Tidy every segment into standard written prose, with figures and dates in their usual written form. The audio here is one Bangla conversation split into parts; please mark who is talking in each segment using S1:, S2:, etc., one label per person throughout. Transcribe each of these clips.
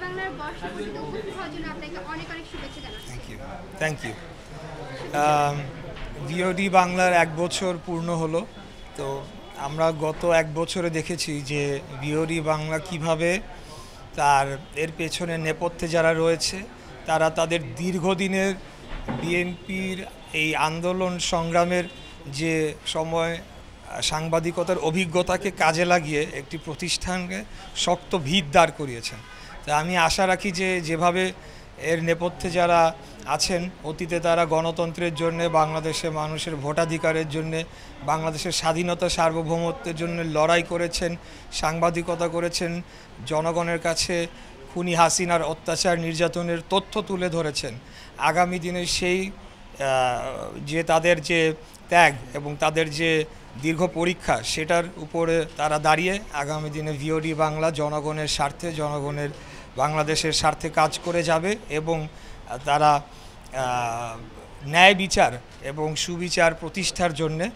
S1: বাংলার বর্ষপূর্তিতে উপস্থিত হওয়ার জন্য আপনাকে অনেক অনেক শুভেচ্ছা জানাচ্ছি।
S2: Thank you. ভিওডি বাংলার 1 বছর পূর্ণ হলো। তো আমরা গত 1 বছরে দেখেছি যে ভিওডি বাংলা কিভাবে এর পেছনে নেপথ্যে যারা রয়েছে তারা তাদের দীর্ঘদিনের বিএনপির এই আন্দোলন সংগ্রামের যে সময় সাংবাদিকতার অভিজ্ঞতাকে কাজে লাগিয়ে একটি প্রতিষ্ঠানকে শক্ত ভিত দাঁড় করিয়েছেন। তা আমি আশা রাখি যে যেভাবে এর নেপথ্যে যারা আছেন, অতীতে তারা গণতন্ত্রের জন্য, বাংলাদেশের মানুষের ভোটাধিকারের জন্য, বাংলাদেশের স্বাধীনতা সার্বভৌমত্বের জন্য লড়াই করেছেন, সাংবাদিকতা করেছেন, জনগণের কাছে খুনি হাসিনার অত্যাচার নির্যাতনের তথ্য তুলে ধরেছেন। আগামী দিনে সেই যে তাদের যে ত্যাগ এবং তাদের যে দীর্ঘ পরীক্ষা, সেটার উপরে তারা দাঁড়িয়ে আগামী দিনে ভিওডি বাংলা জনগণের স্বার্থে, জনগণের বাংলাদেশের স্বার্থে কাজ করে যাবে এবং তারা ন্যায় বিচার এবং সুবিচার প্রতিষ্ঠার জন্যে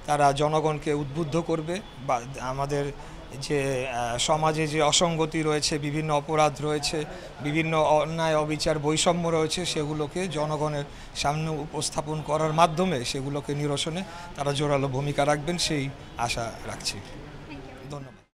S2: তারা জনগণকে উদ্বুদ্ধ করবে। বা আমাদের যে সমাজে যে অসঙ্গতি রয়েছে, বিভিন্ন অপরাধ রয়েছে, বিভিন্ন অন্যায় অবিচার বৈষম্য রয়েছে, সেগুলোকে জনগণের সামনে উপস্থাপন করার মাধ্যমে সেগুলোকে নিরসনে তারা জোরালো ভূমিকা রাখবেন, সেই আশা রাখছি। ধন্যবাদ।